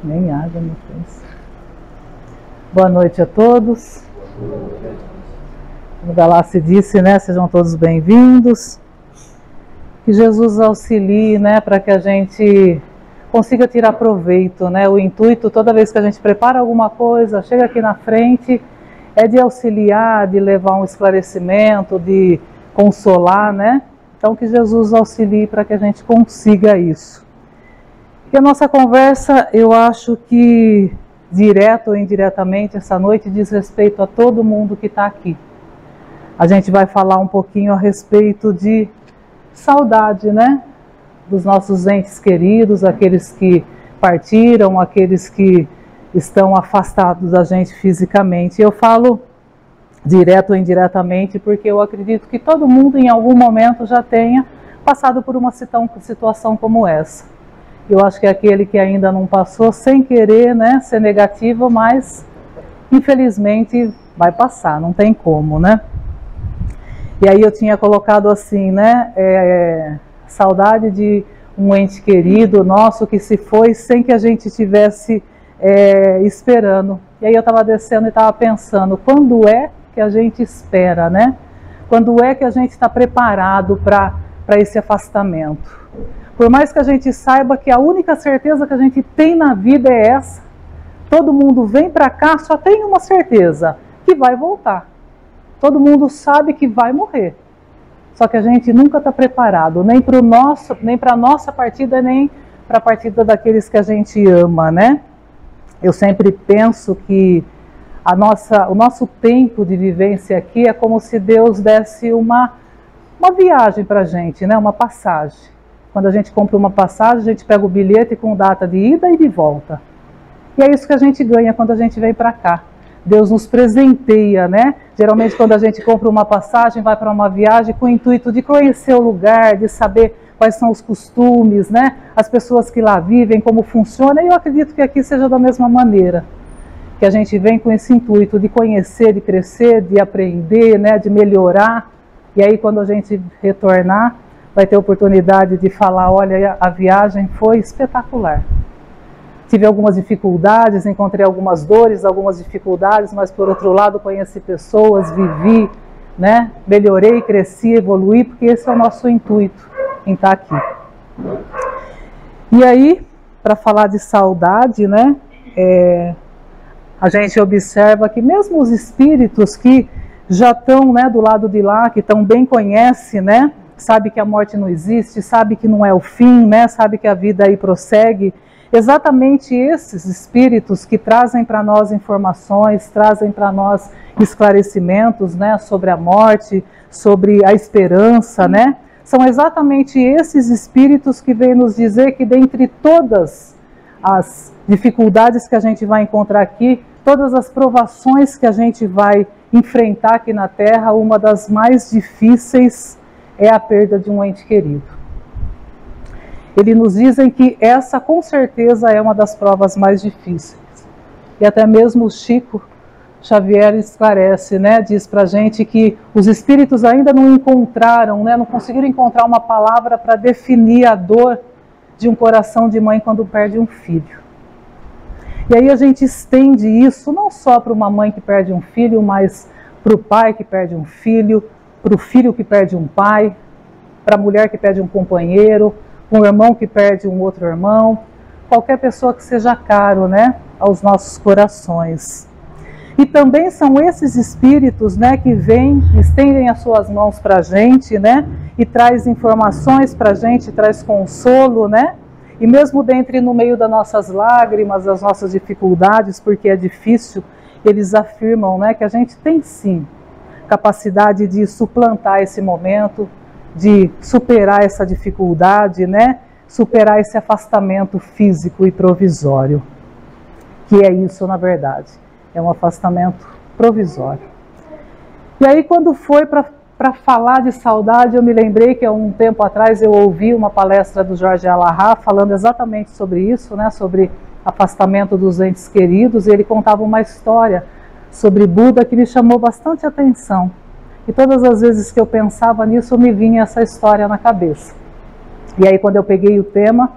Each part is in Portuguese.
Nem água me fez. Boa noite a todos. Como Galácia disse, né? Sejam todos bem-vindos. Que Jesus auxilie, né? Para que a gente consiga tirar proveito, né? O intuito, toda vez que a gente prepara alguma coisa, chega aqui na frente, é de auxiliar, de levar um esclarecimento, de consolar, né? Então que Jesus auxilie para que a gente consiga isso. E a nossa conversa, eu acho que, direto ou indiretamente, essa noite diz respeito a todo mundo que está aqui. A gente vai falar um pouquinho a respeito de saudade, né? Dos nossos entes queridos, aqueles que partiram, aqueles que estão afastados da gente fisicamente. Eu falo direto ou indiretamente porque eu acredito que todo mundo em algum momento já tenha passado por uma situação como essa. Eu acho que aquele que ainda não passou, sem querer, né, ser negativo, mas infelizmente vai passar, não tem como, né? E aí eu tinha colocado assim, né, saudade de um ente querido nosso que se foi sem que a gente estivesse esperando. E aí eu estava descendo e estava pensando, quando é que a gente espera, né? Quando é que a gente está preparado para esse afastamento? Por mais que a gente saiba que a única certeza que a gente tem na vida é essa, todo mundo vem para cá, só tem uma certeza, que vai voltar. Todo mundo sabe que vai morrer. Só que a gente nunca está preparado, nem para a nossa partida, nem para a partida daqueles que a gente ama, né? Eu sempre penso que o nosso tempo de vivência aqui é como se Deus desse uma viagem para a gente, né? Uma passagem. Quando a gente compra uma passagem, a gente pega o bilhete com data de ida e de volta. E é isso que a gente ganha quando a gente vem para cá. Deus nos presenteia, né? Geralmente quando a gente compra uma passagem, vai para uma viagem com o intuito de conhecer o lugar, de saber quais são os costumes, né? As pessoas que lá vivem, como funciona. E eu acredito que aqui seja da mesma maneira. Que a gente vem com esse intuito de conhecer, de crescer, de aprender, né? De melhorar. E aí quando a gente retornar, vai ter oportunidade de falar, olha, a viagem foi espetacular. Tive algumas dificuldades, encontrei algumas dores, algumas dificuldades, mas por outro lado conheci pessoas, vivi, né? Melhorei, cresci, evoluí, porque esse é o nosso intuito em estar aqui. E aí, para falar de saudade, né? A gente observa que mesmo os espíritos que já estão, né, do lado de lá, que também conhecem, né? Sabe que a morte não existe, sabe que não é o fim, né? Sabe que a vida aí prossegue. Exatamente esses espíritos que trazem para nós informações, trazem para nós esclarecimentos, né? Sobre a morte, sobre a esperança, né? São exatamente esses espíritos que vêm nos dizer que dentre todas as dificuldades que a gente vai encontrar aqui, todas as provações que a gente vai enfrentar aqui na Terra, uma das mais difíceis é a perda de um ente querido. Eles nos dizem que essa com certeza é uma das provas mais difíceis. E até mesmo o Chico Xavier esclarece, né? Diz pra gente que os espíritos ainda não encontraram, né? Não conseguiram encontrar uma palavra para definir a dor de um coração de mãe quando perde um filho. E aí a gente estende isso não só para uma mãe que perde um filho, mas para o pai que perde um filho, para o filho que perde um pai, para a mulher que perde um companheiro, um irmão que perde um outro irmão, qualquer pessoa que seja caro, né, aos nossos corações. E também são esses espíritos, né, que vêm, estendem as suas mãos para a gente, né, e traz informações para a gente, traz consolo, né, e mesmo no meio das nossas lágrimas, das nossas dificuldades, porque é difícil, eles afirmam, né, que a gente tem sim capacidade de suplantar esse momento, de superar essa dificuldade, né? Superar esse afastamento físico e provisório. Que é isso, na verdade. É um afastamento provisório. E aí, quando foi para falar de saudade, eu me lembrei que há um tempo atrás eu ouvi uma palestra do Jorge Alahá falando exatamente sobre isso, né? Sobre afastamento dos entes queridos, e ele contava uma história sobre Buda que me chamou bastante atenção. E todas as vezes que eu pensava nisso, me vinha essa história na cabeça. E aí quando eu peguei o tema,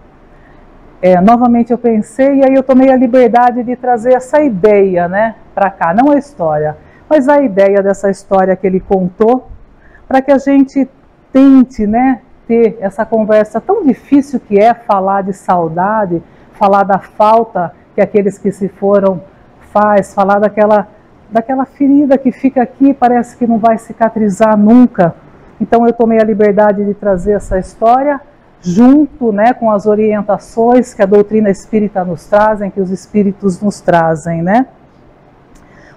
novamente eu pensei, e aí eu tomei a liberdade de trazer essa ideia, né, para cá, não a história, mas a ideia dessa história que ele contou, para que a gente tente, né, ter essa conversa tão difícil que é falar de saudade, falar da falta que aqueles que se foram faz, falar daquela ferida que fica aqui, parece que não vai cicatrizar nunca. Então eu tomei a liberdade de trazer essa história, junto, né, com as orientações que a doutrina espírita nos trazem, que os espíritos nos trazem, né?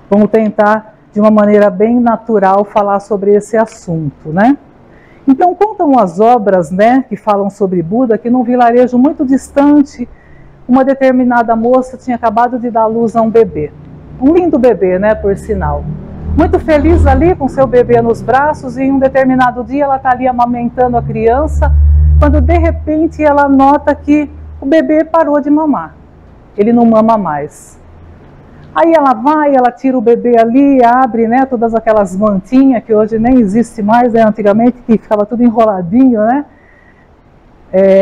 Vamos tentar, de uma maneira bem natural, falar sobre esse assunto, né? Então, contam as obras, né, que falam sobre Buda, que num vilarejo muito distante, uma determinada moça tinha acabado de dar à luz a um bebê. Um lindo bebê, né, por sinal. Muito feliz ali, com seu bebê nos braços, e em um determinado dia ela está ali amamentando a criança, quando de repente ela nota que o bebê parou de mamar. Ele não mama mais. Aí ela tira o bebê ali, abre, né, todas aquelas mantinhas que hoje nem existe mais, né, antigamente que ficava tudo enroladinho, né?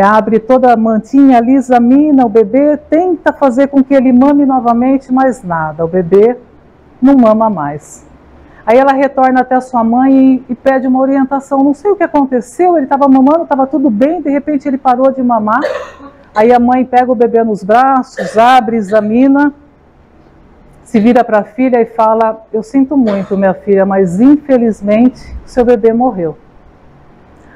Abre toda a mantinha ali, examina o bebê, tenta fazer com que ele mame novamente, mas nada, o bebê não mama mais. Aí ela retorna até a sua mãe e pede uma orientação. Não sei o que aconteceu, ele estava mamando, estava tudo bem, de repente ele parou de mamar. Aí a mãe pega o bebê nos braços, abre, examina, se vira para a filha e fala: eu sinto muito, minha filha, mas infelizmente seu bebê morreu.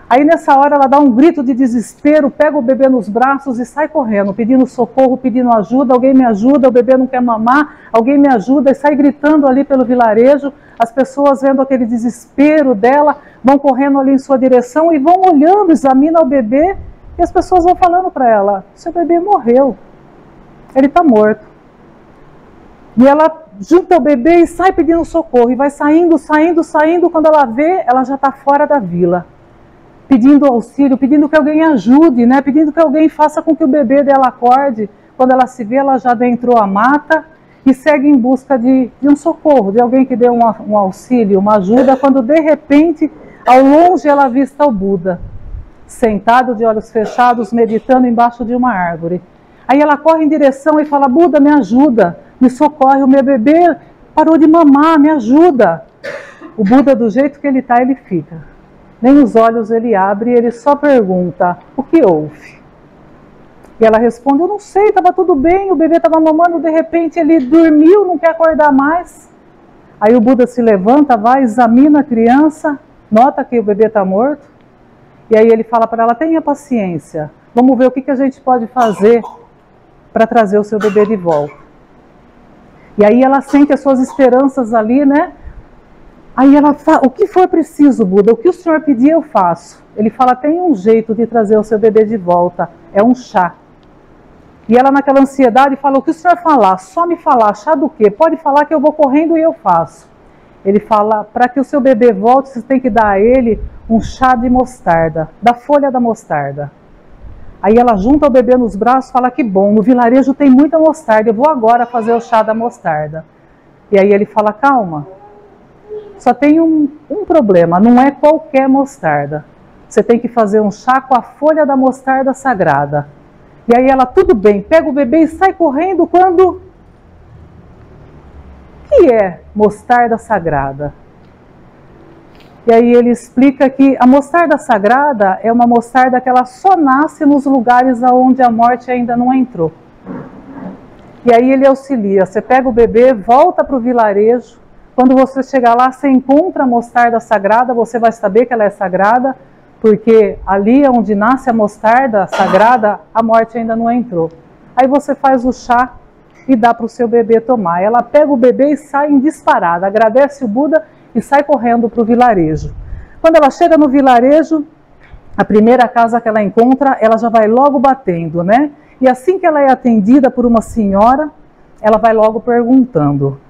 Aí nessa hora ela dá um grito de desespero, pega o bebê nos braços e sai correndo, pedindo socorro, pedindo ajuda, alguém me ajuda, o bebê não quer mamar, alguém me ajuda, e sai gritando ali pelo vilarejo. As pessoas, vendo aquele desespero dela, vão correndo ali em sua direção e vão olhando, examinam o bebê, e as pessoas vão falando para ela: seu bebê morreu, ele está morto. E ela junta o bebê e sai pedindo socorro, e vai saindo, quando ela vê, ela já está fora da vila, pedindo auxílio, pedindo que alguém ajude, né? Pedindo que alguém faça com que o bebê dela acorde. Quando ela se vê, ela já adentrou a mata e segue em busca de um socorro, de alguém que dê um auxílio, uma ajuda, quando de repente, ao longe, ela avista o Buda, sentado de olhos fechados, meditando embaixo de uma árvore. Aí ela corre em direção e fala: Buda, me ajuda, me socorre, o meu bebê parou de mamar, me ajuda. O Buda, do jeito que ele está, ele fica. Nem os olhos ele abre, ele só pergunta: o que houve? E ela responde: eu não sei, estava tudo bem, o bebê estava mamando, de repente ele dormiu, não quer acordar mais. Aí o Buda se levanta, vai, examina a criança, nota que o bebê está morto, e aí ele fala para ela: tenha paciência, vamos ver o que a gente pode fazer para trazer o seu bebê de volta. E aí ela sente as suas esperanças ali, né? Aí ela fala: o que for preciso, Buda, o que o senhor pedir eu faço. Ele fala: tem um jeito de trazer o seu bebê de volta, é um chá. E ela, naquela ansiedade, fala: o que o senhor falar, só me falar, chá do quê? Pode falar que eu vou correndo e eu faço. Ele fala: para que o seu bebê volte, você tem que dar a ele um chá de mostarda, da folha da mostarda. Aí ela junta o bebê nos braços e fala: que bom, no vilarejo tem muita mostarda, eu vou agora fazer o chá da mostarda. E aí ele fala: calma, só tem um problema, não é qualquer mostarda. Você tem que fazer um chá com a folha da mostarda sagrada. E aí ela: tudo bem, pega o bebê e sai correndo quando... O que é mostarda sagrada? E aí ele explica que a mostarda sagrada é uma mostarda que ela só nasce nos lugares onde a morte ainda não entrou. E aí ele auxilia: você pega o bebê, volta para o vilarejo, quando você chegar lá, você encontra a mostarda sagrada, você vai saber que ela é sagrada, porque ali onde nasce a mostarda sagrada, a morte ainda não entrou. Aí você faz o chá e dá para o seu bebê tomar. Ela pega o bebê e sai em disparada, agradece o Buda e sai correndo para o vilarejo. Quando ela chega no vilarejo, a primeira casa que ela encontra, ela já vai logo batendo, né? E assim que ela é atendida por uma senhora, ela vai logo perguntando: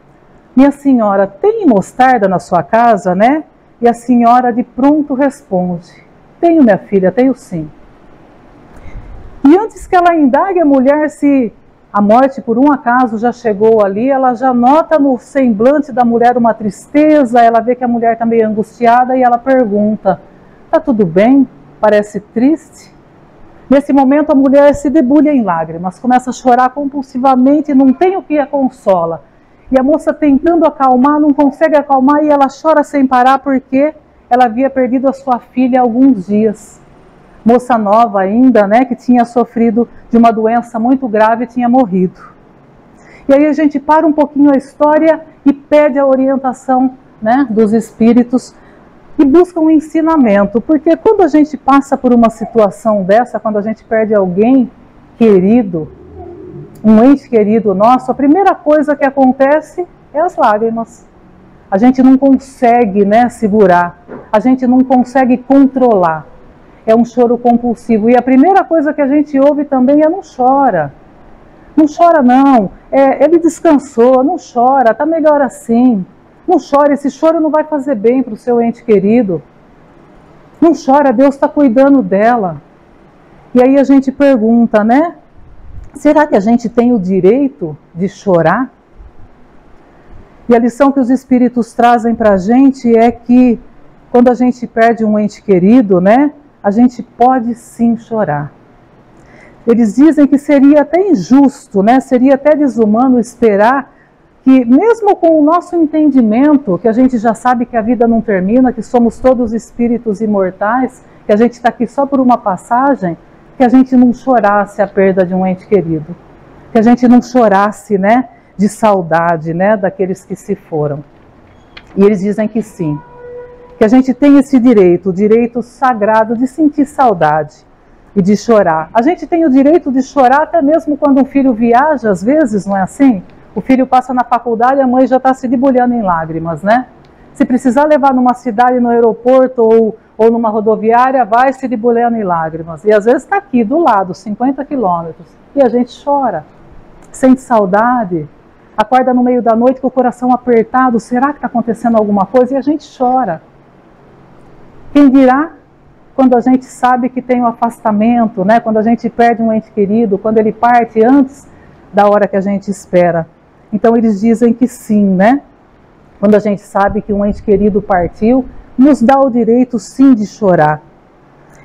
minha senhora, tem mostarda na sua casa, né? E a senhora de pronto responde: tenho, minha filha, tenho sim. E antes que ela indague a mulher se a morte por um acaso já chegou ali, ela já nota no semblante da mulher uma tristeza, ela vê que a mulher está meio angustiada e ela pergunta: tá tudo bem? Parece triste? Nesse momento a mulher se debulha em lágrimas, começa a chorar compulsivamente, não tem o que a consola. E a moça tentando acalmar, não consegue acalmar e ela chora sem parar porque ela havia perdido a sua filha há alguns dias. Moça nova ainda, né, que tinha sofrido de uma doença muito grave e tinha morrido. E aí a gente para um pouquinho a história e pede a orientação, né, dos espíritos e busca um ensinamento. Porque quando a gente passa por uma situação dessa, quando a gente perde alguém querido, um ente querido nosso, a primeira coisa que acontece é as lágrimas. A gente não consegue, né, segurar, a gente não consegue controlar. É um choro compulsivo. E a primeira coisa que a gente ouve também é: não chora. Não chora não, ele descansou, não chora, está melhor assim. Não chora, esse choro não vai fazer bem para o seu ente querido. Não chora, Deus está cuidando dela. E aí a gente pergunta, né? Será que a gente tem o direito de chorar? E a lição que os espíritos trazem para a gente é que quando a gente perde um ente querido, né? A gente pode sim chorar. Eles dizem que seria até injusto, né? Seria até desumano esperar que, mesmo com o nosso entendimento, que a gente já sabe que a vida não termina, que somos todos espíritos imortais, que a gente está aqui só por uma passagem, que a gente não chorasse a perda de um ente querido, que a gente não chorasse, né, de saudade, né, daqueles que se foram. E eles dizem que sim, que a gente tem esse direito, o direito sagrado de sentir saudade e de chorar. A gente tem o direito de chorar até mesmo quando um filho viaja, às vezes, não é assim? O filho passa na faculdade e a mãe já está se debulhando em lágrimas, né? Se precisar levar numa cidade, no aeroporto ou numa rodoviária, vai se debulhando em lágrimas. E às vezes está aqui, do lado, 50 quilômetros. E a gente chora, sente saudade, acorda no meio da noite com o coração apertado, será que está acontecendo alguma coisa? E a gente chora. Quem dirá quando a gente sabe que tem um afastamento, né? Quando a gente perde um ente querido, quando ele parte antes da hora que a gente espera. Então eles dizem que sim, né? Quando a gente sabe que um ente querido partiu, nos dá o direito sim de chorar.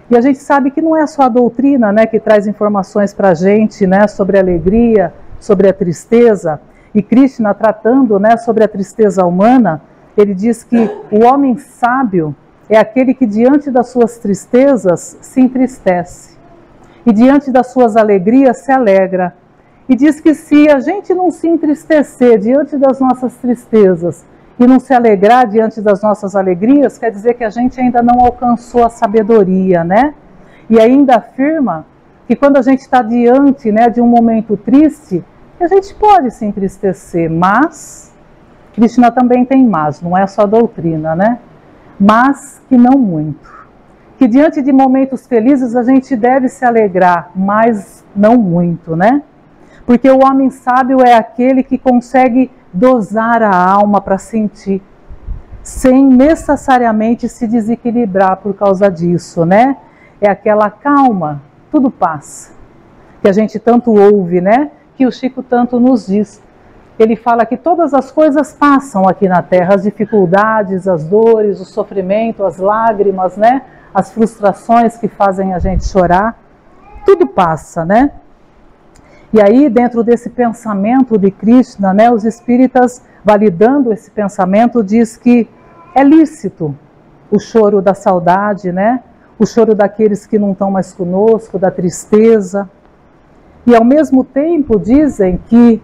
E a gente sabe que não é só a doutrina, né, que traz informações para a gente, né, sobre a alegria, sobre a tristeza. E Krishna, tratando, né, sobre a tristeza humana, ele diz que o homem sábio é aquele que diante das suas tristezas se entristece e diante das suas alegrias se alegra. E diz que se a gente não se entristecer diante das nossas tristezas e não se alegrar diante das nossas alegrias, quer dizer que a gente ainda não alcançou a sabedoria, né? E ainda afirma que quando a gente está diante, né, de um momento triste, a gente pode se entristecer, mas Krishna também tem mas, não é só doutrina, né? Mas que não muito. Que diante de momentos felizes a gente deve se alegrar, mas não muito, né? Porque o homem sábio é aquele que consegue dosar a alma para sentir, sem necessariamente se desequilibrar por causa disso, né? É aquela calma, tudo passa, que a gente tanto ouve, né? Que o Chico tanto nos diz. Ele fala que todas as coisas passam aqui na Terra, as dificuldades, as dores, o sofrimento, as lágrimas, né? As frustrações que fazem a gente chorar, tudo passa, né? E aí, dentro desse pensamento de Krishna, né, os espíritas, validando esse pensamento, diz que é lícito o choro da saudade, né? O choro daqueles que não estão mais conosco, da tristeza. E ao mesmo tempo dizem que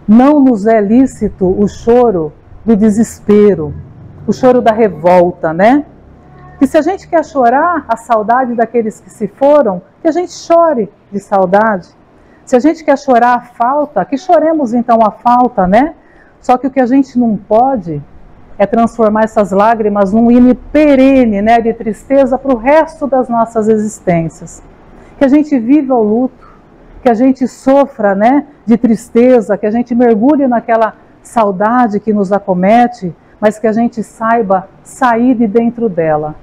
não nos é lícito o choro do desespero, o choro da revolta, né? Que se a gente quer chorar a saudade daqueles que se foram, que a gente chore de saudade. Se a gente quer chorar a falta, que choremos então a falta, né? Só que o que a gente não pode é transformar essas lágrimas num hino perene, né, de tristeza para o resto das nossas existências. Que a gente viva o luto, que a gente sofra, né, de tristeza, que a gente mergulhe naquela saudade que nos acomete, mas que a gente saiba sair de dentro dela.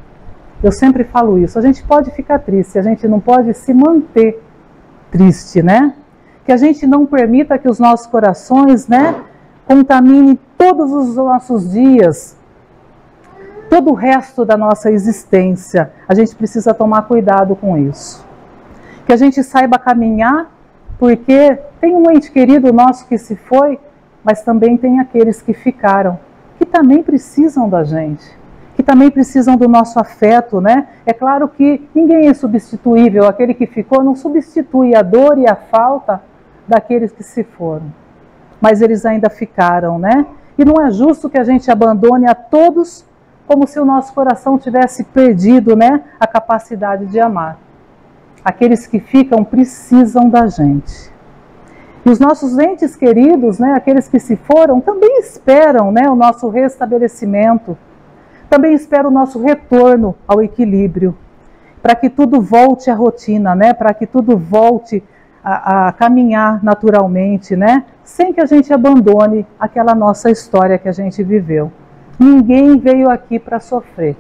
Eu sempre falo isso, a gente pode ficar triste, a gente não pode se manter triste, né? Que a gente não permita que os nossos corações, né, contaminem todos os nossos dias, todo o resto da nossa existência. A gente precisa tomar cuidado com isso. Que a gente saiba caminhar, porque tem um ente querido nosso que se foi, mas também tem aqueles que ficaram, que também precisam da gente, que também precisam do nosso afeto, né? É claro que ninguém é substituível, aquele que ficou não substitui a dor e a falta daqueles que se foram, mas eles ainda ficaram, né? E não é justo que a gente abandone a todos como se o nosso coração tivesse perdido, né, a capacidade de amar. Aqueles que ficam precisam da gente. E os nossos entes queridos, né, aqueles que se foram, também esperam, né, o nosso restabelecimento, também esperam o nosso retorno ao equilíbrio, para que tudo volte à rotina, né, para que tudo volte a caminhar naturalmente, né, sem que a gente abandone aquela nossa história que a gente viveu. Ninguém veio aqui para sofrer.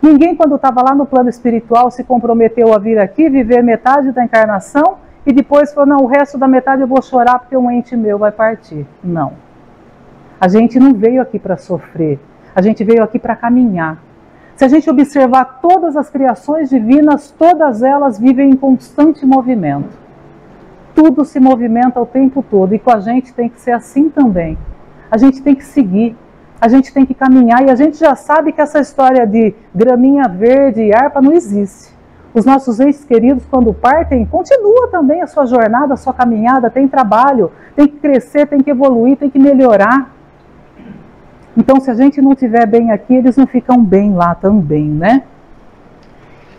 Ninguém, quando estava lá no plano espiritual, se comprometeu a vir aqui, viver metade da encarnação e depois falou, não, o resto da metade eu vou chorar porque um ente meu vai partir. Não. A gente não veio aqui para sofrer. A gente veio aqui para caminhar. Se a gente observar todas as criações divinas, todas elas vivem em constante movimento. Tudo se movimenta o tempo todo e com a gente tem que ser assim também. A gente tem que seguir. A gente tem que caminhar e a gente já sabe que essa história de graminha verde e harpa não existe. Os nossos entes queridos, quando partem, continua também a sua jornada, a sua caminhada, tem trabalho, tem que crescer, tem que evoluir, tem que melhorar. Então, se a gente não estiver bem aqui, eles não ficam bem lá também, né?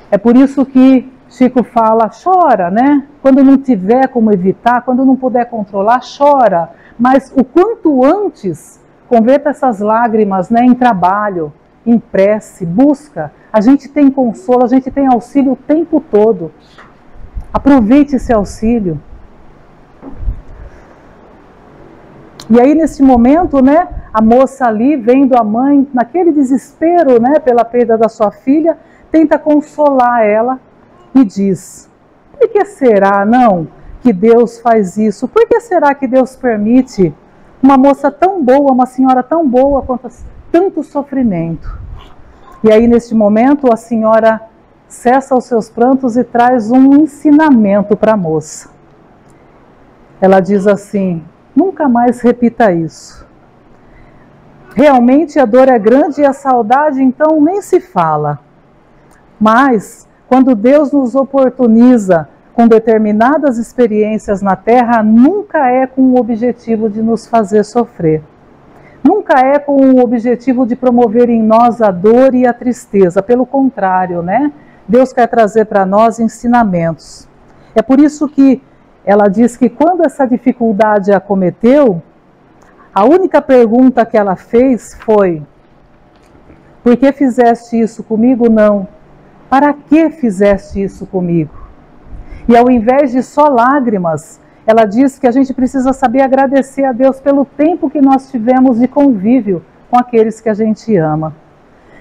É por isso que Chico fala, chora, né? Quando não tiver como evitar, quando não puder controlar, chora. Mas o quanto antes, converta essas lágrimas, né, em trabalho, em prece, busca. A gente tem consolo, a gente tem auxílio o tempo todo. Aproveite esse auxílio. E aí, nesse momento, né, a moça ali, vendo a mãe, naquele desespero, né, pela perda da sua filha, tenta consolar ela e diz, por que será, não, que Deus faz isso? Por que será que Deus permite uma moça tão boa, uma senhora tão boa, quanto tanto sofrimento? E aí, neste momento, a senhora cessa os seus prantos e traz um ensinamento para a moça. Ela diz assim, nunca mais repita isso. Realmente a dor é grande e a saudade, então, nem se fala. Mas, quando Deus nos oportuniza com determinadas experiências na Terra, nunca é com o objetivo de nos fazer sofrer. Nunca é com o objetivo de promover em nós a dor e a tristeza. Pelo contrário, né? Deus quer trazer para nós ensinamentos. É por isso que ela diz que quando essa dificuldade acometeu, a única pergunta que ela fez foi, por que fizeste isso comigo? Não. Para que fizeste isso comigo? E ao invés de só lágrimas, ela diz que a gente precisa saber agradecer a Deus pelo tempo que nós tivemos de convívio com aqueles que a gente ama.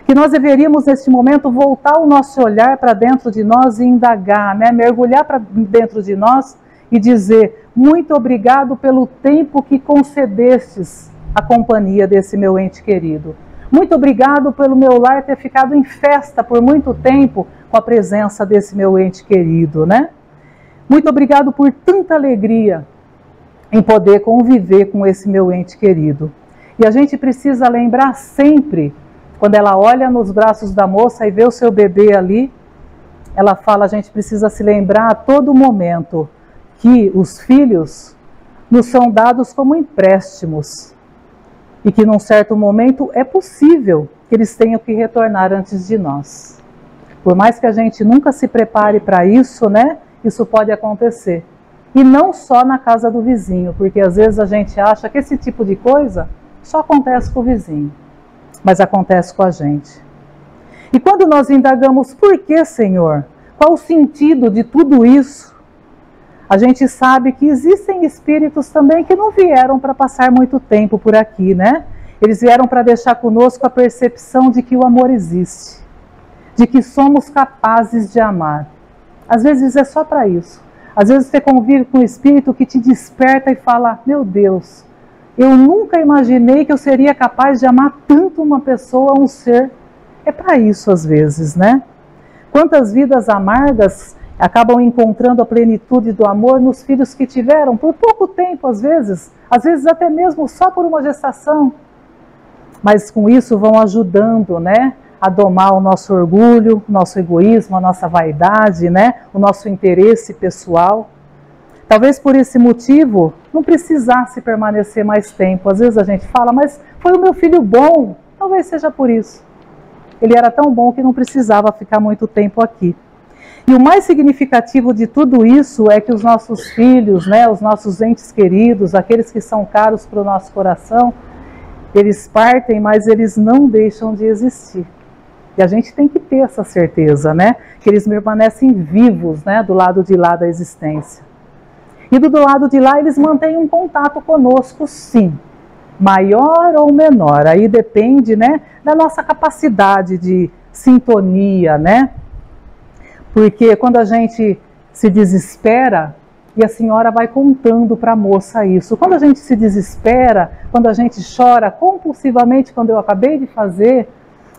Que nós deveríamos, neste momento, voltar o nosso olhar para dentro de nós e indagar, né? Mergulhar para dentro de nós e dizer, muito obrigado pelo tempo que concedestes à companhia desse meu ente querido. Muito obrigado pelo meu lar ter ficado em festa por muito tempo com a presença desse meu ente querido, né? Muito obrigado por tanta alegria em poder conviver com esse meu ente querido. E a gente precisa lembrar sempre, quando ela olha nos braços da moça e vê o seu bebê ali, ela fala, a gente precisa se lembrar a todo momento que os filhos nos são dados como empréstimos e que num certo momento é possível que eles tenham que retornar antes de nós. Por mais que a gente nunca se prepare para isso, né? Isso pode acontecer. E não só na casa do vizinho, porque às vezes a gente acha que esse tipo de coisa só acontece com o vizinho, mas acontece com a gente. E quando nós indagamos, por que, Senhor? Qual o sentido de tudo isso? A gente sabe que existem espíritos também que não vieram para passar muito tempo por aqui, né? Eles vieram para deixar conosco a percepção de que o amor existe, de que somos capazes de amar. Às vezes é só para isso. Às vezes você convive com um espírito que te desperta e fala, meu Deus, eu nunca imaginei que eu seria capaz de amar tanto uma pessoa, um ser. É para isso às vezes, né? Quantas vidas amargas acabam encontrando a plenitude do amor nos filhos que tiveram por pouco tempo, às vezes até mesmo só por uma gestação. Mas com isso vão ajudando, né, a domar o nosso orgulho, o nosso egoísmo, a nossa vaidade, né, o nosso interesse pessoal. Talvez por esse motivo não precisasse permanecer mais tempo. Às vezes a gente fala, mas foi o meu filho bom. Talvez seja por isso. Ele era tão bom que não precisava ficar muito tempo aqui. E o mais significativo de tudo isso é que os nossos filhos, né, os nossos entes queridos, aqueles que são caros para o nosso coração, eles partem, mas eles não deixam de existir. E a gente tem que ter essa certeza, né, que eles permanecem vivos, né, do lado de lá da existência. E do lado de lá eles mantêm um contato conosco, sim, maior ou menor. Aí depende, né, da nossa capacidade de sintonia, né? Porque quando a gente se desespera, e a senhora vai contando para a moça isso, quando a gente se desespera, quando a gente chora compulsivamente, quando eu acabei de fazer,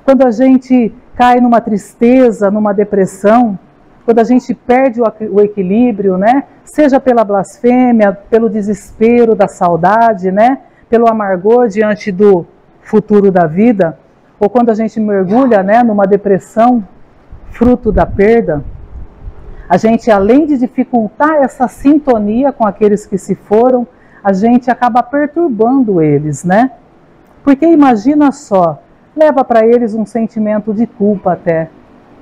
quando a gente cai numa tristeza, numa depressão, quando a gente perde o equilíbrio, né? Seja pela blasfêmia, pelo desespero da saudade, né? Pelo amargor diante do futuro da vida, ou quando a gente mergulha, né, numa depressão, fruto da perda, a gente, além de dificultar essa sintonia com aqueles que se foram, a gente acaba perturbando eles, né? Porque imagina só, leva para eles um sentimento de culpa até.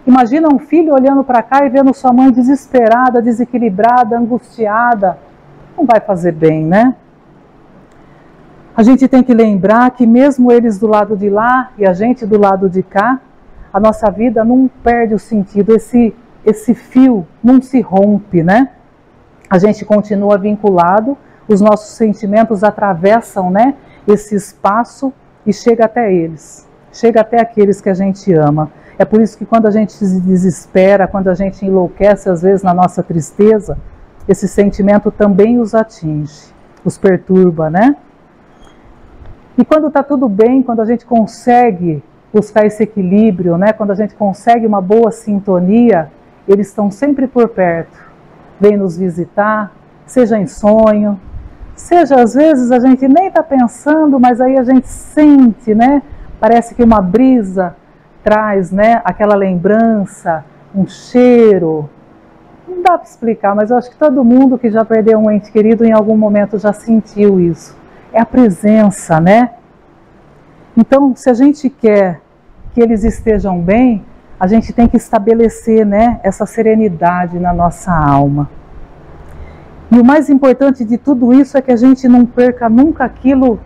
Imagina um filho olhando para cá e vendo sua mãe desesperada, desequilibrada, angustiada. Não vai fazer bem, né? A gente tem que lembrar que mesmo eles do lado de lá e a gente do lado de cá, a nossa vida não perde o sentido, esse fio não se rompe, né? A gente continua vinculado, os nossos sentimentos atravessam, né, esse espaço e chega até eles, chega até aqueles que a gente ama. É por isso que quando a gente se desespera, quando a gente enlouquece às vezes na nossa tristeza, esse sentimento também os atinge, os perturba, né? E quando está tudo bem, quando a gente consegue buscar esse equilíbrio, né? Quando a gente consegue uma boa sintonia, eles estão sempre por perto, vêm nos visitar, seja em sonho, seja às vezes a gente nem está pensando, mas aí a gente sente, né? Parece que uma brisa traz, né, aquela lembrança, um cheiro. Não dá para explicar, mas eu acho que todo mundo que já perdeu um ente querido em algum momento já sentiu isso. É a presença, né? Então, se a gente quer que eles estejam bem, a gente tem que estabelecer, né, essa serenidade na nossa alma. E o mais importante de tudo isso é que a gente não perca nunca aquilo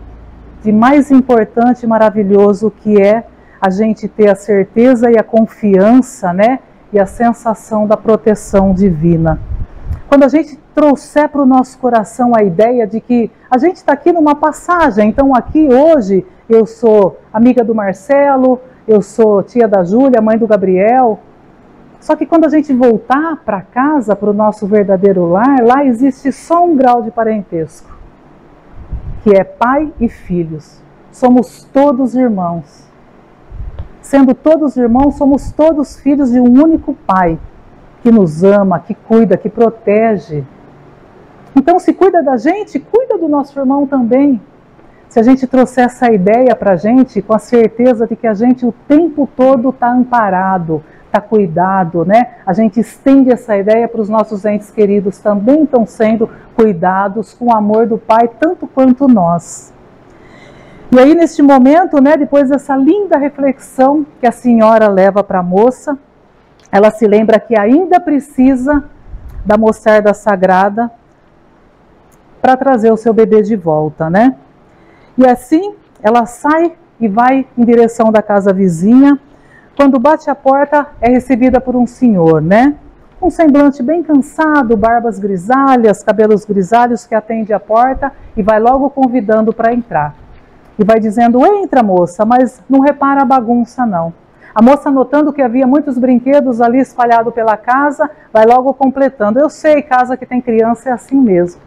de mais importante e maravilhoso, que é a gente ter a certeza e a confiança, né, e a sensação da proteção divina. Quando a gente trouxer para o nosso coração a ideia de que a gente está aqui numa passagem, então aqui hoje eu sou amiga do Marcelo, eu sou tia da Júlia, mãe do Gabriel, só que quando a gente voltar para casa, para o nosso verdadeiro lar, lá existe só um grau de parentesco, que é pai e filhos. Somos todos irmãos. Sendo todos irmãos, somos todos filhos de um único pai, que nos ama, que cuida, que protege. Então, se cuida da gente, cuida do nosso irmão também. Se a gente trouxer essa ideia para a gente, com a certeza de que a gente o tempo todo está amparado, está cuidado, né? A gente estende essa ideia para os nossos entes queridos, também estão sendo cuidados com o amor do Pai, tanto quanto nós. E aí, neste momento, né, depois dessa linda reflexão que a senhora leva para a moça, ela se lembra que ainda precisa da mostarda sagrada para trazer o seu bebê de volta, né? E assim, ela sai e vai em direção da casa vizinha. Quando bate a porta, é recebida por um senhor, né? Um semblante bem cansado, barbas grisalhas, cabelos grisalhos, que atende a porta e vai logo convidando para entrar. E vai dizendo, entra moça, mas não repara a bagunça não. A moça, notando que havia muitos brinquedos ali espalhados pela casa, vai logo completando. Eu sei, casa que tem criança é assim mesmo.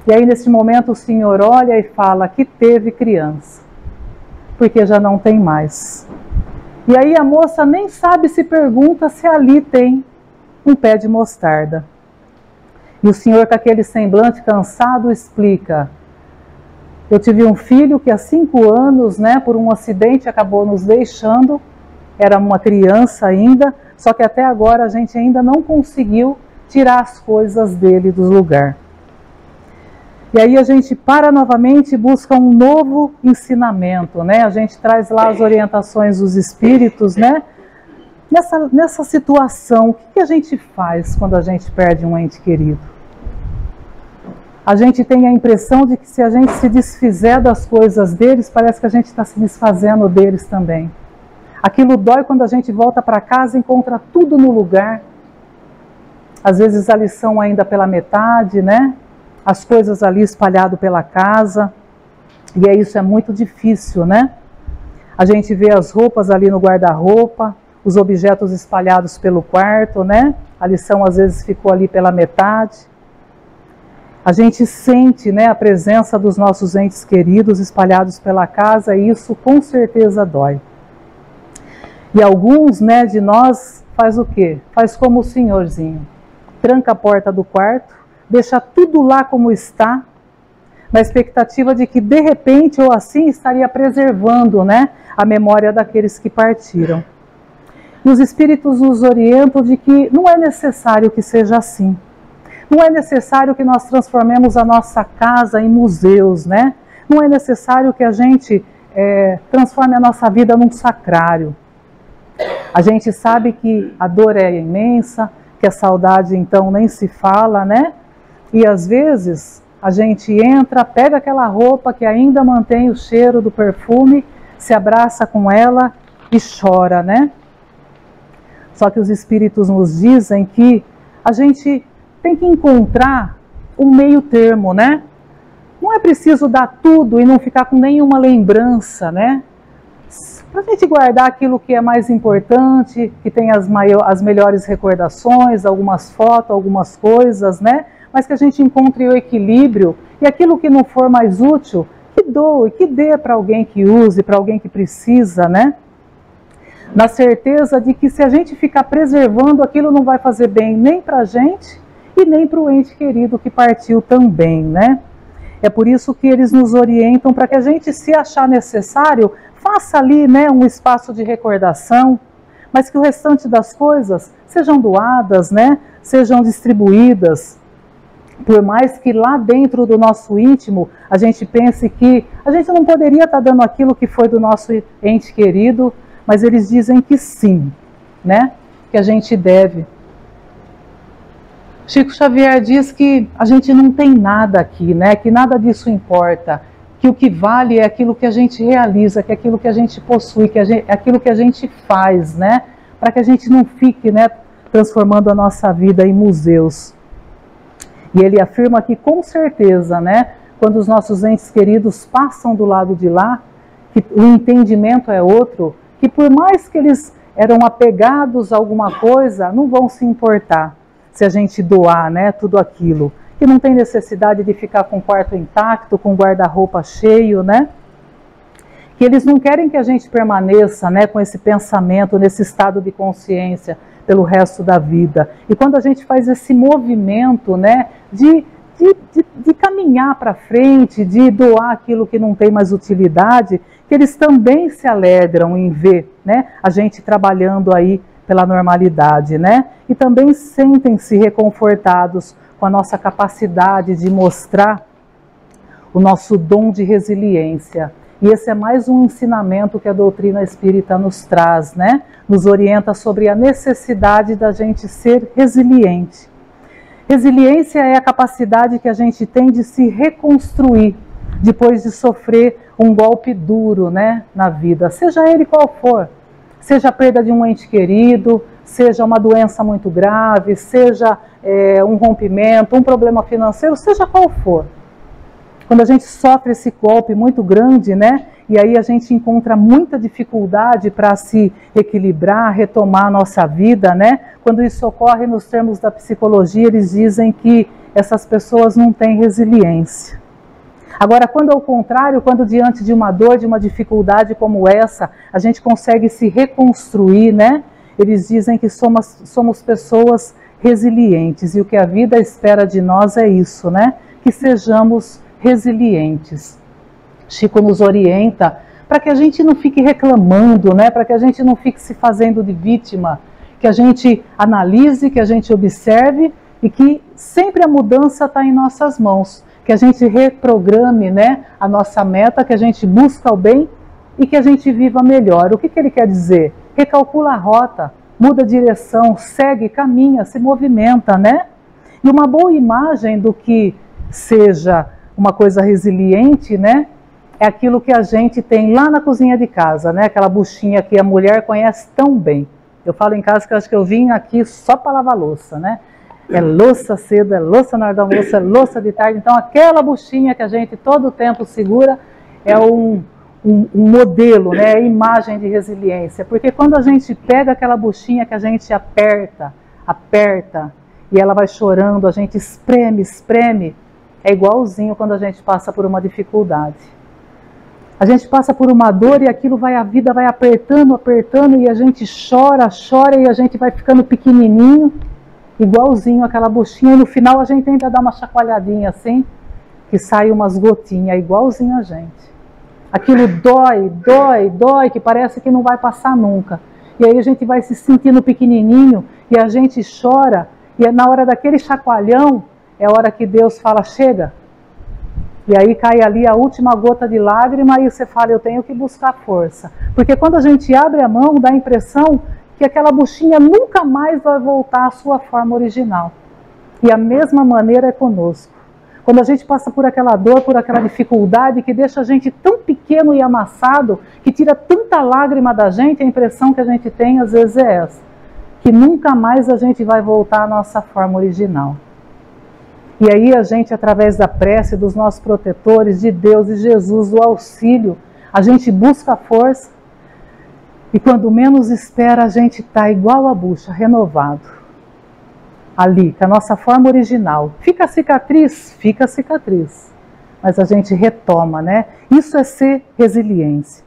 E aí, nesse momento, o senhor olha e fala que teve criança, porque já não tem mais. E aí a moça nem sabe, se pergunta se ali tem um pé de mostarda. E o Senhor, com aquele semblante cansado, explica: eu tive um filho que há 5 anos, né, por um acidente acabou nos deixando, era uma criança ainda, só que até agora a gente ainda não conseguiu tirar as coisas dele do lugar. E aí a gente para novamente e busca um novo ensinamento, né? A gente traz lá as orientações dos espíritos, né? Nessa situação, o que a gente faz quando a gente perde um ente querido? A gente tem a impressão de que se a gente se desfizer das coisas deles, parece que a gente está se desfazendo deles também. Aquilo dói quando a gente volta para casa e encontra tudo no lugar. Às vezes a lição ainda pela metade, né? As coisas ali espalhadas pela casa. E isso é muito difícil, né? A gente vê as roupas ali no guarda-roupa, os objetos espalhados pelo quarto, né? A lição às vezes ficou ali pela metade. A gente sente, né, a presença dos nossos entes queridos espalhados pela casa e isso com certeza dói. E alguns, né, de nós faz o quê? Faz como o senhorzinho. Tranca a porta do quarto, deixa tudo lá como está, na expectativa de que de repente ou assim estaria preservando, né, a memória daqueles que partiram. E os espíritos nos orientam de que não é necessário que seja assim. Não é necessário que nós transformemos a nossa casa em museus, né? Não é necessário que a gente transforme a nossa vida num sacrário. A gente sabe que a dor é imensa, que a saudade então nem se fala, né? E às vezes a gente entra, pega aquela roupa que ainda mantém o cheiro do perfume, se abraça com ela e chora, né? Só que os espíritos nos dizem que a gente tem que encontrar um meio termo, né? Não é preciso dar tudo e não ficar com nenhuma lembrança, né? Para a gente guardar aquilo que é mais importante, que tem as melhores recordações, algumas fotos, algumas coisas, né? Mas que a gente encontre o equilíbrio e aquilo que não for mais útil, que doe, que dê para alguém que use, para alguém que precisa, né? Na certeza de que se a gente ficar preservando, aquilo não vai fazer bem nem para a gente e nem para o ente querido que partiu também, né? É por isso que eles nos orientam para que a gente, se achar necessário, faça ali, né, um espaço de recordação, mas que o restante das coisas sejam doadas, né, sejam distribuídas. Por mais que lá dentro do nosso íntimo a gente pense que a gente não poderia estar dando aquilo que foi do nosso ente querido, mas eles dizem que sim, né, que a gente deve. Chico Xavier diz que a gente não tem nada aqui, né? Que nada disso importa, que o que vale é aquilo que a gente realiza, que é aquilo que a gente possui, que é aquilo que a gente faz, né? Para que a gente não fique, né, transformando a nossa vida em museus. E ele afirma que com certeza, né, quando os nossos entes queridos passam do lado de lá, que o entendimento é outro, que por mais que eles eram apegados a alguma coisa, não vão se importar se a gente doar, né, tudo aquilo. Que não tem necessidade de ficar com o quarto intacto, com o guarda-roupa cheio, né? Que eles não querem que a gente permaneça, né, com esse pensamento, nesse estado de consciência pelo resto da vida. E quando a gente faz esse movimento, né, de caminhar para frente, de doar aquilo que não tem mais utilidade, que eles também se alegram em ver, né, a gente trabalhando aí pela normalidade, né? E também sentem-se reconfortados com a nossa capacidade de mostrar o nosso dom de resiliência. E esse é mais um ensinamento que a doutrina espírita nos traz, né? Nos orienta sobre a necessidade da gente ser resiliente. Resiliência é a capacidade que a gente tem de se reconstruir depois de sofrer um golpe duro, né, na vida, seja ele qual for. Seja a perda de um ente querido, seja uma doença muito grave, seja um rompimento, um problema financeiro, seja qual for. Quando a gente sofre esse golpe muito grande, né, e aí a gente encontra muita dificuldade para se equilibrar, retomar a nossa vida, né, quando isso ocorre nos termos da psicologia, eles dizem que essas pessoas não têm resiliência. Agora, quando ao contrário, quando diante de uma dor, de uma dificuldade como essa, a gente consegue se reconstruir, né? Eles dizem que somos pessoas resilientes. E o que a vida espera de nós é isso, né? Que sejamos resilientes. Chico nos orienta para que a gente não fique reclamando, né? Para que a gente não fique se fazendo de vítima, que a gente analise, que a gente observe e que sempre a mudança está em nossas mãos, que a gente reprograme, né, a nossa meta, que a gente busca o bem e que a gente viva melhor. O que ele quer dizer? Recalcula a rota, muda a direção, segue, caminha, se movimenta, né? E uma boa imagem do que seja uma coisa resiliente, né, é aquilo que a gente tem lá na cozinha de casa, né? Aquela buchinha que a mulher conhece tão bem. Eu falo em casa que eu acho que eu vim aqui só para lavar louça, né? É louça cedo, é louça na hora do almoço, é louça de tarde. Então aquela buchinha que a gente todo o tempo segura é um modelo, né? É imagem de resiliência. Porque quando a gente pega aquela buchinha que a gente aperta, e ela vai chorando, a gente espreme, é igualzinho quando a gente passa por uma dificuldade. A gente passa por uma dor e aquilo a vida vai apertando, e a gente chora e a gente vai ficando pequenininho, igualzinho aquela buchinha, e no final a gente tenta dar uma chacoalhadinha assim, que sai umas gotinhas, igualzinho a gente. Aquilo dói, que parece que não vai passar nunca. E aí a gente vai se sentindo pequenininho, e a gente chora, e na hora daquele chacoalhão, é a hora que Deus fala, chega. E aí cai ali a última gota de lágrima, e você fala, eu tenho que buscar força. Porque quando a gente abre a mão, dá a impressão que aquela buchinha nunca mais vai voltar à sua forma original. E a mesma maneira é conosco. Quando a gente passa por aquela dor, por aquela dificuldade que deixa a gente tão pequeno e amassado, que tira tanta lágrima da gente, a impressão que a gente tem às vezes é essa, que nunca mais a gente vai voltar à nossa forma original. E aí a gente, através da prece dos nossos protetores, de Deus e Jesus, do auxílio, a gente busca força, e quando menos espera, a gente está igual a bucha, renovado. Ali, com a nossa forma original. Fica a cicatriz, mas a gente retoma, né? Isso é ser resiliência.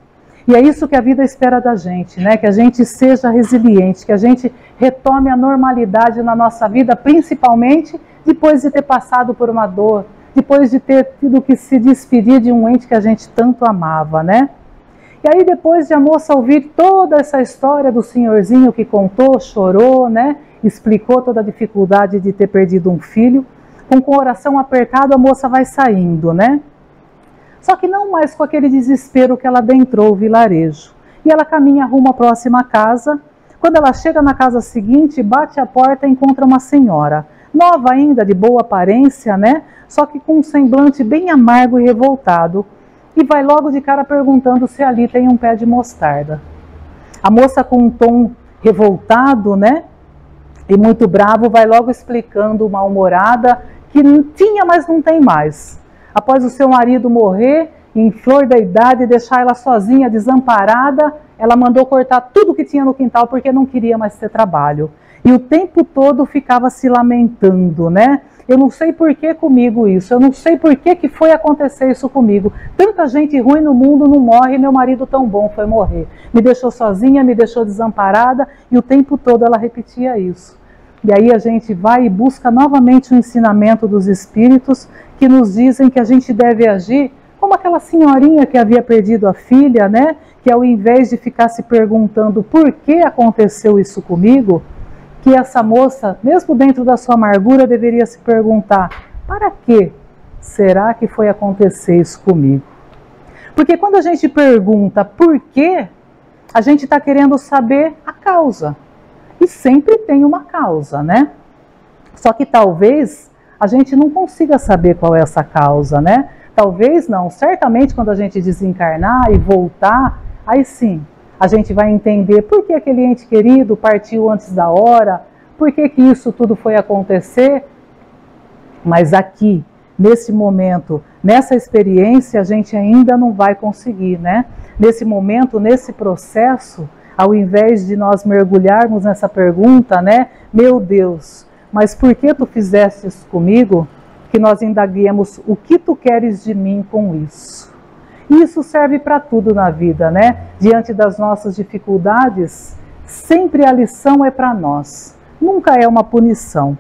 E é isso que a vida espera da gente, né? Que a gente seja resiliente, que a gente retome a normalidade na nossa vida, principalmente depois de ter passado por uma dor, depois de ter tido que se despedir de um ente que a gente tanto amava, né? E aí depois de a moça ouvir toda essa história do senhorzinho que contou, chorou, né? Explicou toda a dificuldade de ter perdido um filho, com o coração apertado a moça vai saindo, né? Só que não mais com aquele desespero que ela adentrou o vilarejo. E ela caminha rumo à próxima casa. Quando ela chega na casa seguinte, bate a porta e encontra uma senhora, nova ainda, de boa aparência, né? Só que com um semblante bem amargo e revoltado. E vai logo de cara perguntando se ali tem um pé de mostarda. A moça, com um tom revoltado, né? E muito bravo, vai logo explicando, mal-humorada, que tinha, mas não tem mais. Após o seu marido morrer, em flor da idade, deixar ela sozinha, desamparada, ela mandou cortar tudo que tinha no quintal porque não queria mais ter trabalho. E o tempo todo ficava se lamentando, né? Eu não sei por que comigo isso, eu não sei por que foi acontecer isso comigo. Tanta gente ruim no mundo não morre, meu marido tão bom foi morrer. Me deixou sozinha, me deixou desamparada, e o tempo todo ela repetia isso. E aí a gente vai e busca novamente o ensinamento dos espíritos que nos dizem que a gente deve agir como aquela senhorinha que havia perdido a filha, né? Que ao invés de ficar se perguntando por que aconteceu isso comigo, que essa moça, mesmo dentro da sua amargura, deveria se perguntar, para que será que foi acontecer isso comigo? Porque quando a gente pergunta por quê, a gente está querendo saber a causa. E sempre tem uma causa, né? Só que talvez a gente não consiga saber qual é essa causa, né? Talvez não, certamente quando a gente desencarnar e voltar, aí sim, a gente vai entender por que aquele ente querido partiu antes da hora, por que isso tudo foi acontecer. Mas aqui, nesse momento, nessa experiência, a gente ainda não vai conseguir, né? Nesse momento, nesse processo, ao invés de nós mergulharmos nessa pergunta, né? Meu Deus, mas por que tu fizeste isso comigo? Que nós indaguemos o que tu queres de mim com isso. E isso serve para tudo na vida, né? Diante das nossas dificuldades, sempre a lição é para nós. nunca é uma punição.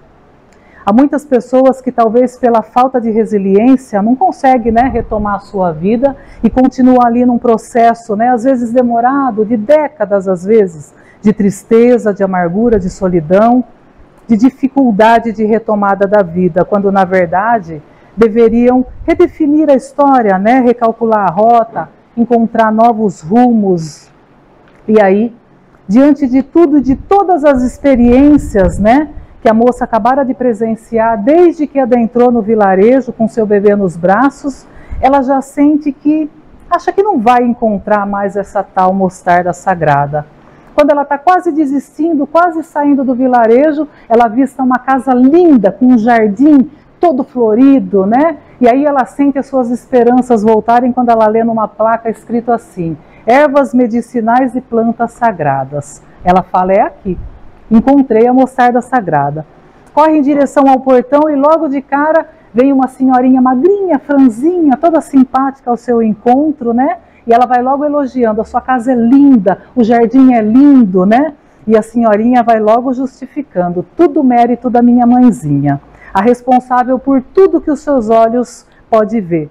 Há muitas pessoas que talvez pela falta de resiliência não conseguem, né, retomar a sua vida e continuam ali num processo, né, às vezes demorado, de décadas às vezes, de tristeza, de amargura, de solidão, de dificuldade de retomada da vida, quando na verdade deveriam redefinir a história, né, recalcular a rota, encontrar novos rumos. E aí, diante de tudo e de todas as experiências, né, que a moça acabara de presenciar desde que adentrou no vilarejo com seu bebê nos braços, ela já sente que, acha que não vai encontrar mais essa tal mostarda sagrada. Quando ela está quase desistindo, quase saindo do vilarejo, ela avista uma casa linda, com um jardim todo florido, né? E aí ela sente as suas esperanças voltarem quando ela lê numa placa escrito assim: ervas medicinais e plantas sagradas. Ela fala, é aqui. Encontrei a mostarda sagrada. Corre em direção ao portão e logo de cara vem uma senhorinha magrinha, franzinha, toda simpática ao seu encontro, né? E ela vai logo elogiando, a sua casa é linda, o jardim é lindo, né? E a senhorinha vai logo justificando, tudo mérito da minha mãezinha, a responsável por tudo que os seus olhos podem ver.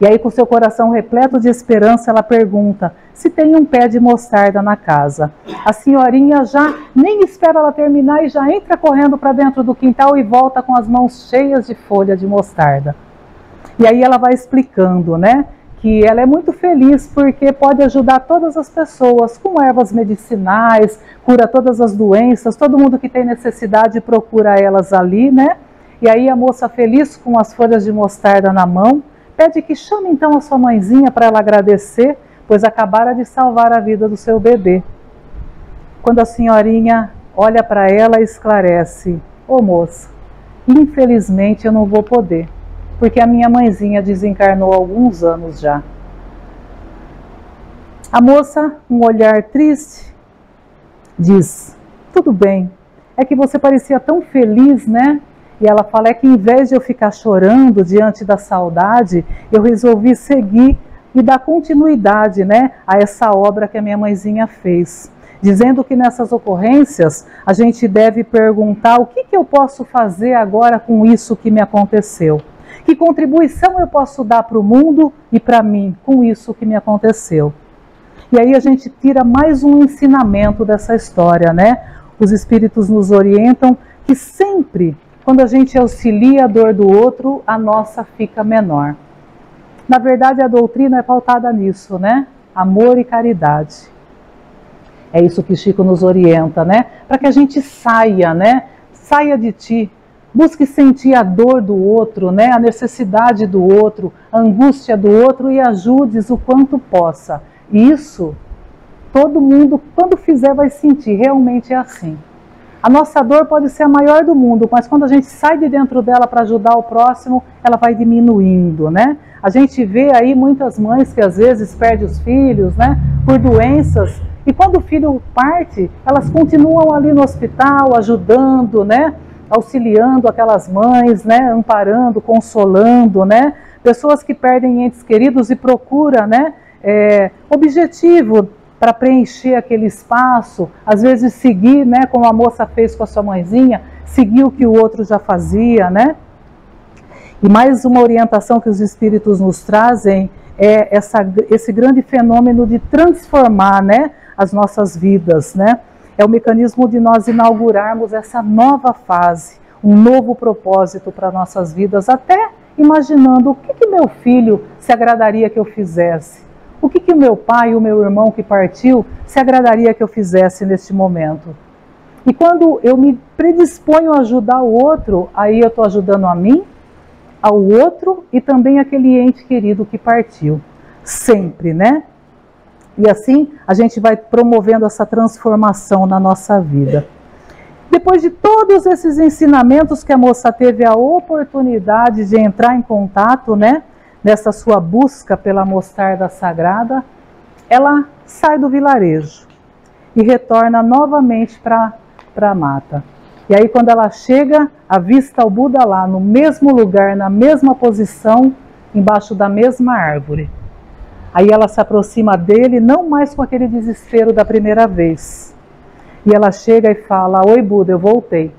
E aí, com seu coração repleto de esperança, ela pergunta se tem um pé de mostarda na casa. A senhorinha já nem espera ela terminar e já entra correndo para dentro do quintal e volta com as mãos cheias de folha de mostarda. E aí ela vai explicando, né, que ela é muito feliz porque pode ajudar todas as pessoas com ervas medicinais, cura todas as doenças, todo mundo que tem necessidade procura elas ali, né? E aí a moça feliz com as folhas de mostarda na mão, pede que chame então a sua mãezinha para ela agradecer, pois acabara de salvar a vida do seu bebê. Quando a senhorinha olha para ela e esclarece: ô moça, infelizmente eu não vou poder, porque a minha mãezinha desencarnou há alguns anos já. A moça, um olhar triste, diz: tudo bem, é que você parecia tão feliz, né? E ela fala, é que em vez de eu ficar chorando diante da saudade, eu resolvi seguir e dar continuidade, né, a essa obra que a minha mãezinha fez. Dizendo que nessas ocorrências a gente deve perguntar o que eu posso fazer agora com isso que me aconteceu. Que contribuição eu posso dar para o mundo e para mim com isso que me aconteceu. E aí a gente tira mais um ensinamento dessa história, né? Os espíritos nos orientam que sempre, quando a gente auxilia a dor do outro, a nossa fica menor. Na verdade, a doutrina é pautada nisso, né? Amor e caridade. É isso que Chico nos orienta, né? Para que a gente saia, né? Saia de ti. Busque sentir a dor do outro, né? A necessidade do outro, a angústia do outro e ajudes o quanto possa. Isso, todo mundo, quando fizer, vai sentir. Realmente é assim. A nossa dor pode ser a maior do mundo, mas quando a gente sai de dentro dela para ajudar o próximo, ela vai diminuindo, né? A gente vê aí muitas mães que às vezes perdem os filhos, né? Por doenças. E quando o filho parte, elas continuam ali no hospital, ajudando, né? Auxiliando aquelas mães, né? Amparando, consolando, né? Pessoas que perdem entes queridos e procuram, né? Objetivo para preencher aquele espaço, às vezes seguir, né, como a moça fez com a sua mãezinha, seguir o que o outro já fazia, né? E mais uma orientação que os espíritos nos trazem é esse grande fenômeno de transformar, né, as nossas vidas, né? É o mecanismo de nós inaugurarmos essa nova fase, um novo propósito para nossas vidas, até imaginando o que meu filho se agradaria que eu fizesse. O que o meu pai, o meu irmão que partiu, se agradaria que eu fizesse neste momento? E quando eu me predisponho a ajudar o outro, aí eu estou ajudando a mim, ao outro e também aquele ente querido que partiu. Sempre, né? E assim a gente vai promovendo essa transformação na nossa vida. Depois de todos esses ensinamentos que a moça teve a oportunidade de entrar em contato, né? Nessa sua busca pela mostarda sagrada, ela sai do vilarejo e retorna novamente para a mata. E aí quando ela chega, avista o Buda lá, no mesmo lugar, na mesma posição, embaixo da mesma árvore. Aí ela se aproxima dele, não mais com aquele desespero da primeira vez. E ela chega e fala: oi, Buda, eu voltei.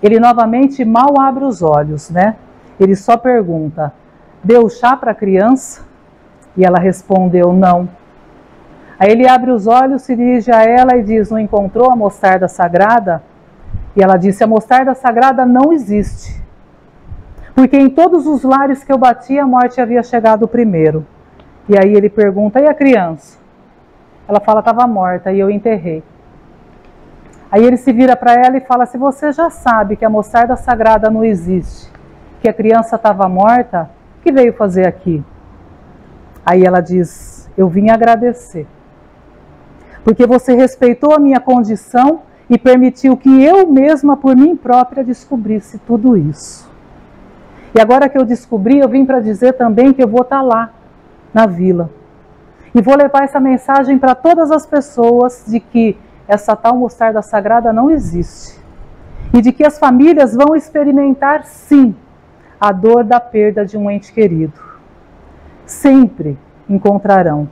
Ele novamente mal abre os olhos, né? Ele só pergunta: deu chá para a criança? E ela respondeu: não. Aí ele abre os olhos, se dirige a ela e diz: não encontrou a mostarda sagrada? E ela disse: a mostarda sagrada não existe. Porque em todos os lares que eu bati, a morte havia chegado primeiro. E aí ele pergunta: e a criança? Ela fala: estava morta e eu enterrei. Aí ele se vira para ela e fala: se você já sabe que a mostarda sagrada não existe, que a criança estava morta, o que veio fazer aqui? Aí ela diz: eu vim agradecer. Porque você respeitou a minha condição e permitiu que eu mesma, por mim própria, descobrisse tudo isso. E agora que eu descobri, eu vim para dizer também que eu vou estar lá, na vila. E vou levar essa mensagem para todas as pessoas de que essa tal mostarda sagrada não existe. E de que as famílias vão experimentar, sim, a dor da perda de um ente querido. Sempre encontrarão.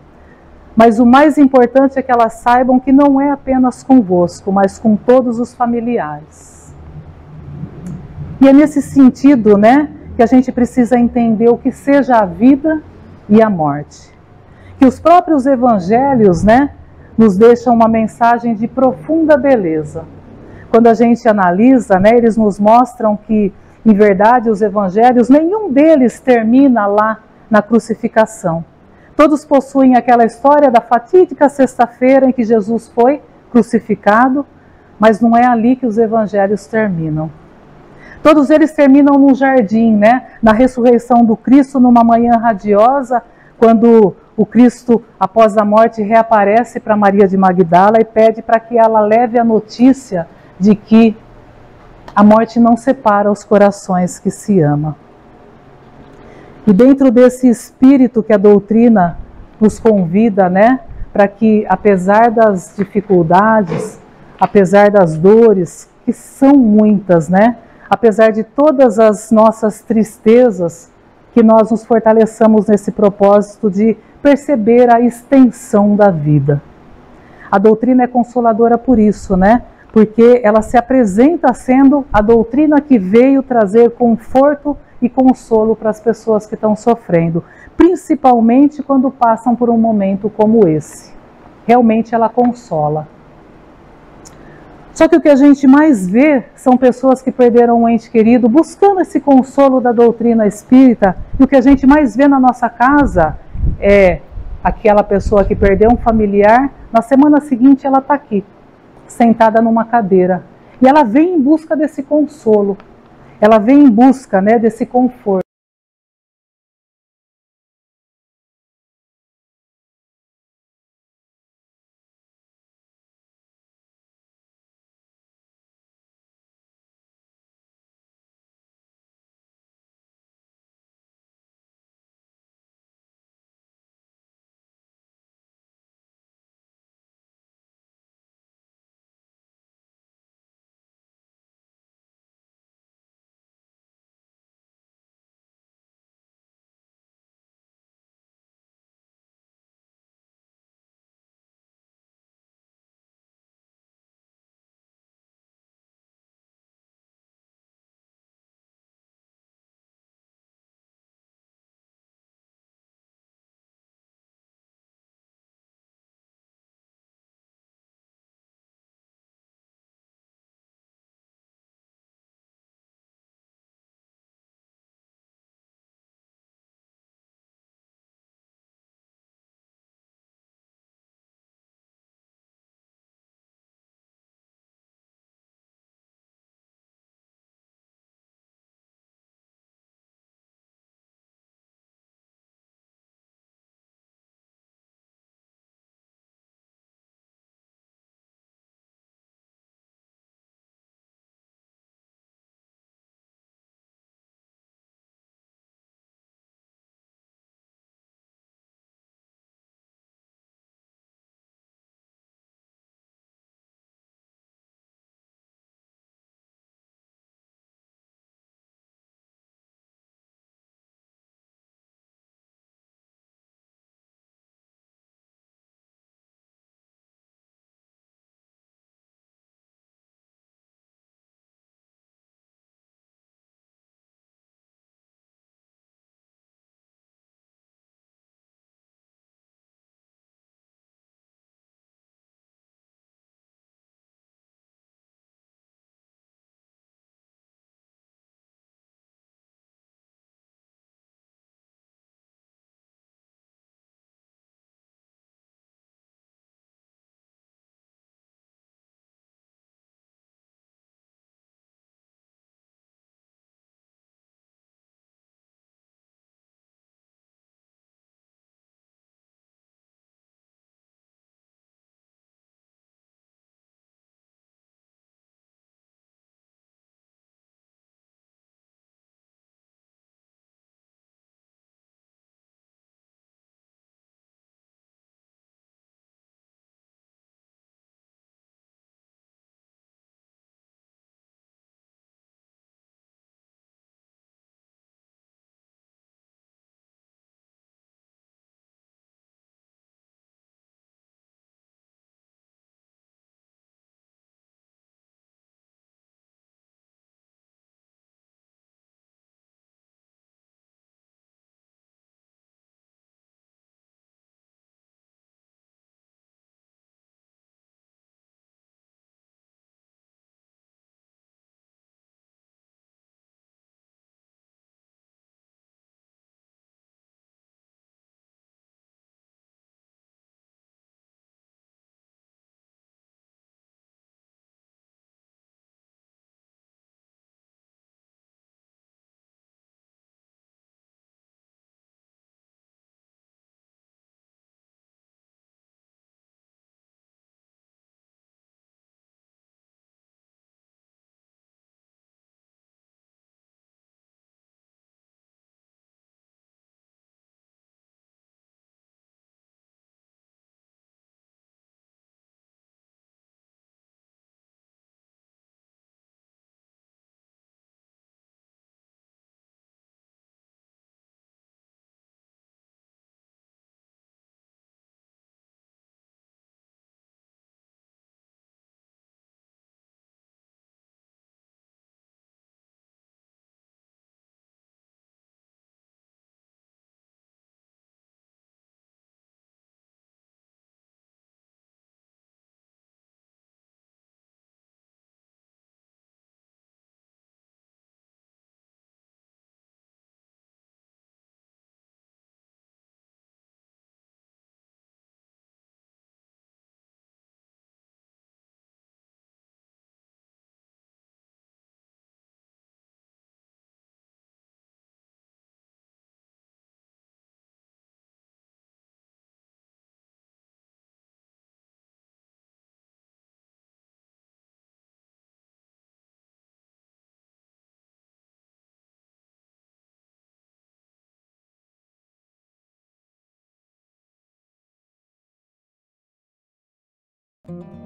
Mas o mais importante é que elas saibam que não é apenas convosco, mas com todos os familiares. E é nesse sentido, né, que a gente precisa entender o que seja a vida e a morte. Que os próprios evangelhos, né, nos deixam uma mensagem de profunda beleza. Quando a gente analisa, né, eles nos mostram que, em verdade, os evangelhos, nenhum deles termina lá na crucificação. Todos possuem aquela história da fatídica sexta-feira em que Jesus foi crucificado, mas não é ali que os evangelhos terminam. Todos eles terminam no jardim, né? Na ressurreição do Cristo, numa manhã radiosa, quando o Cristo, após a morte, reaparece para Maria de Magdala e pede para que ela leve a notícia de que a morte não separa os corações que se amam. E dentro desse espírito que a doutrina nos convida, né, para que, apesar das dificuldades, apesar das dores, que são muitas, né, apesar de todas as nossas tristezas, que nós nos fortaleçamos nesse propósito de perceber a extensão da vida. A doutrina é consoladora por isso, né? Porque ela se apresenta sendo a doutrina que veio trazer conforto e consolo para as pessoas que estão sofrendo, principalmente quando passam por um momento como esse. Realmente ela consola. Só que o que a gente mais vê são pessoas que perderam um ente querido buscando esse consolo da doutrina espírita, e o que a gente mais vê na nossa casa é aquela pessoa que perdeu um familiar, na semana seguinte ela está aqui, sentada numa cadeira, e ela vem em busca desse consolo, ela vem em busca, né, desse conforto. Música